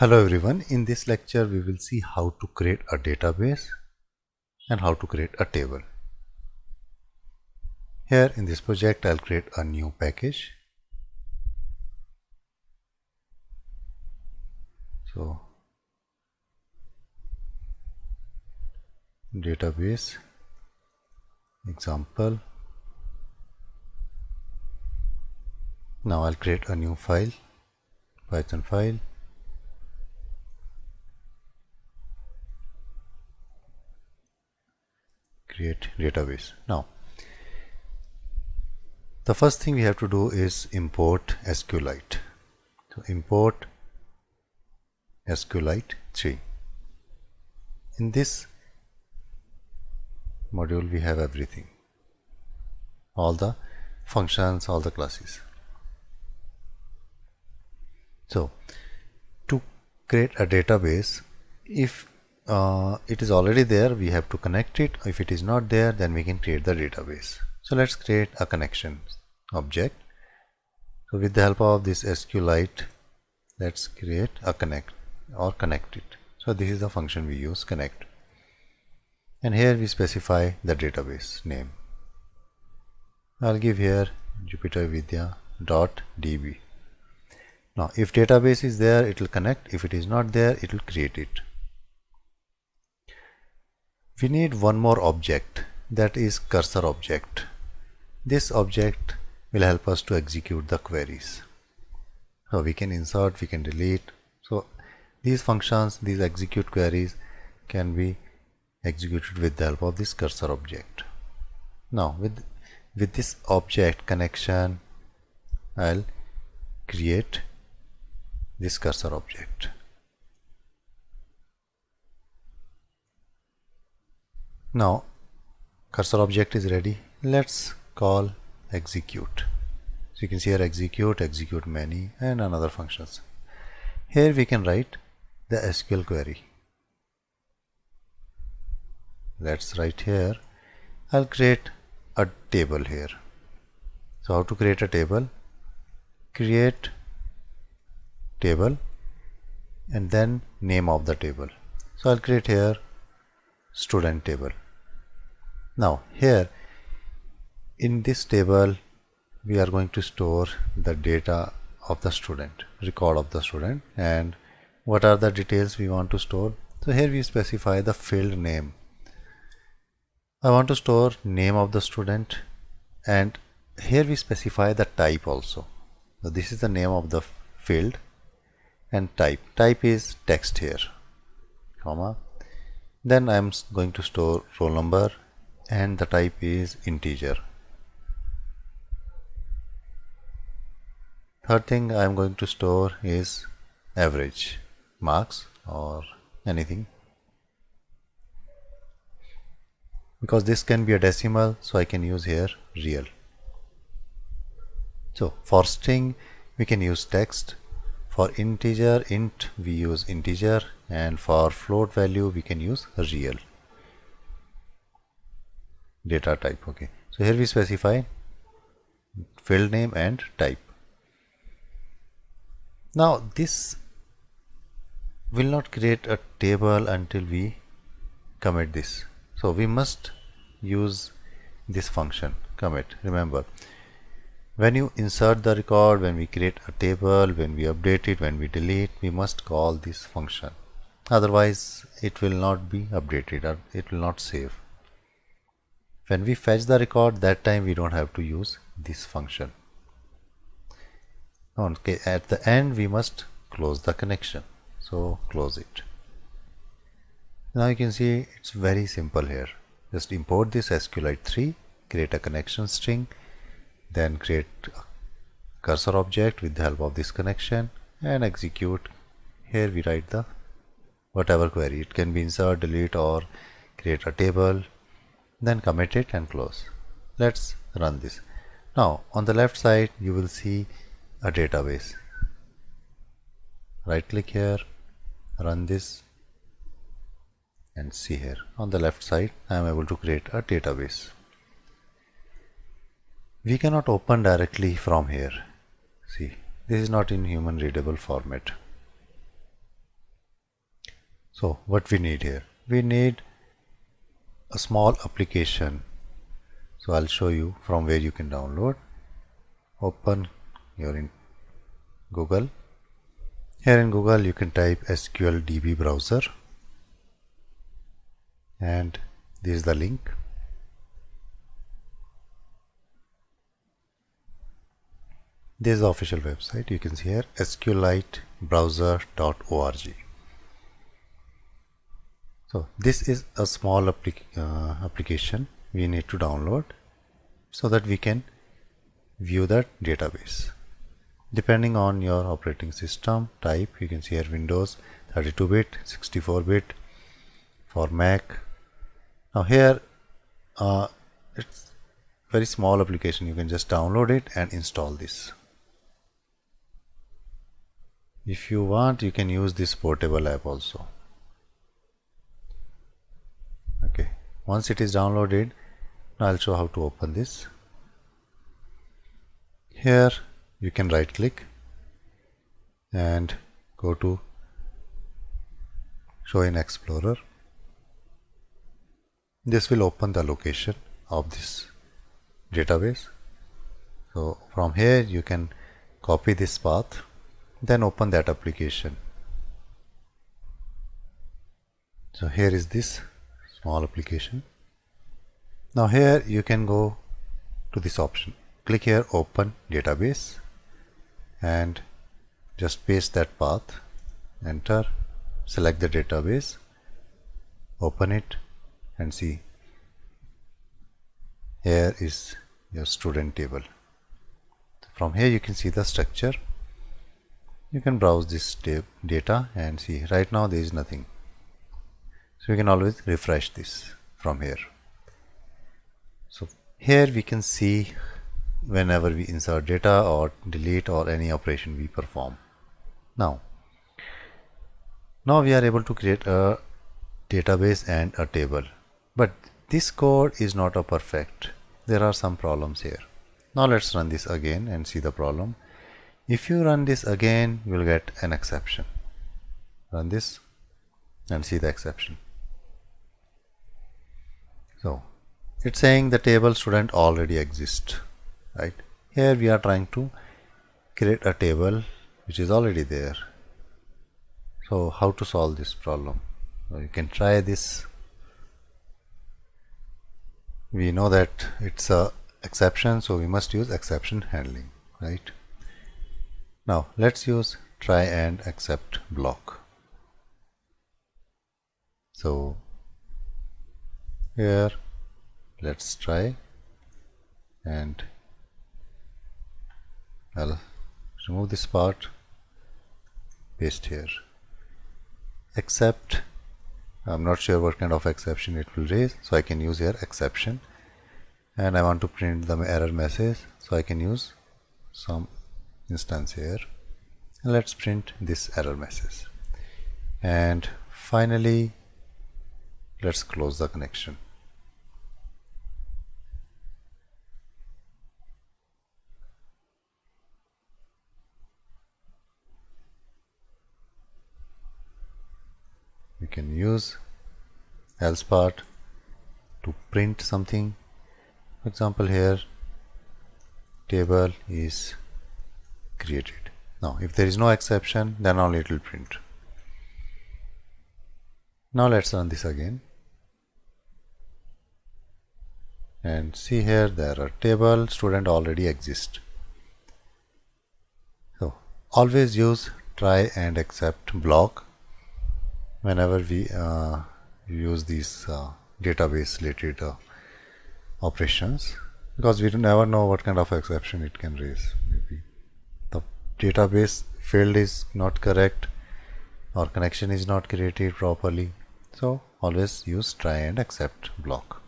Hello everyone, in this lecture we will see how to create a database and how to create a table. Here in this project I'll create a new package. So database example. Now I'll create a new file, Python file. Create database. Now the first thing we have to do is import SQLite. So import SQLite 3. In this module we have everything, all the functions, all the classes. So to create a database, if it is already there, we have to connect it. If it is not there, then we can create the database. So let's create a connection object. So with the help of this SQLite, let's create a connect it. So this is the function we use, connect. And here we specify the database name. I'll give here jupytervidya.db. Now if database is there, it will connect. If it is not there, it will create it. We need one more object, that is cursor object. This object will help us to execute the queries. So we can insert, we can delete. So these functions, these execute queries can be executed with the help of this cursor object. Now with this object connection, I'll create this cursor object. Now cursor object is ready. Let's call execute. So you can see here execute many and another functions. Here we can write the SQL query. Let's write here. I'll create a table here. So how to create a table? Create table and then name of the table. So I'll create here student table. Now here in this table we are going to store the data of the student, record of the student, and what are the details we want to store. So here we specify the field name. I want to store name of the student, and here we specify the type also. So this is the name of the field and type is text here, comma. Then I'm going to store roll number and the type is integer. Third thing I'm going to store is average marks or anything, because this can be a decimal, so I can use here real. So for string we can use text, for integer int we use integer, and for float value we can use real. Data type. Okay, so here we specify field name and type. Now this will not create a table until we commit this. So we must use this function commit. Remember, when you insert the record, when we create a table, when we update it, when we delete, we must call this function. Otherwise it will not be updated or it will not save. When we fetch the record, that time we don't have to use this function. Okay, at the end we must close the connection. So close it. Now you can see it's very simple here. Just import this SQLite 3, create a connection string, then create a cursor object with the help of this connection and execute. Here we write the whatever query. It can be insert, delete, or create a table, then commit it and close. Let's run this. Now on the left side you will see a database. Right click here, run this, and see here on the left side I am able to create a database. We cannot open directly from here. See, this is not in human readable format. So what we need here, we need a small application. So I'll show you from where you can download. Open your in Google. Here in Google you can type SQLDB browser, and this is the link. This is the official website. You can see here SQLitebrowser.org. So this is a small application we need to download so that we can view the database. Depending on your operating system type, you can see here Windows 32-bit, 64-bit, for Mac. Now here it's very small application. You can just download it and install this. If you want, you can use this portable app also. Okay, once it is downloaded, now I'll show how to open this. Here you can right click and go to Show in Explorer. This will open the location of this database. So from here you can copy this path, then open that application. So here is this small application. Now here you can go to this option. Click here, Open Database, and just paste that path, enter, select the database, open it, and see here is your student table. From here you can see the structure. You can browse this data and see right now there is nothing. So you can always refresh this from here. So here we can see whenever we insert data or delete or any operation we perform. Now we are able to create a database and a table, but this code is not a perfect. There are some problems here. Now let's run this again and see the problem. If you run this again, you will get an exception. Run this and see the exception. So it's saying the table student already exists, right? Here we are trying to create a table which is already there. So how to solve this problem? So you can try this. We know that it's a exception, so we must use exception handling, right? Now let's use try and except block. So here let's try, and I'll remove this part, paste here. Except, I'm not sure what kind of exception it will raise, so I can use here exception, and I want to print the error message, so I can use some instance here, and let's print this error message. And finally let's close the connection. We can use else part to print something. For example, here table is created. Now if there is no exception, then only it will print. Now let's run this again and see here there are table student already exist. So always use try and except block whenever we use these database related operations, because we never know what kind of exception it can raise. Maybe the database field is not correct or connection is not created properly. So always use try and except block.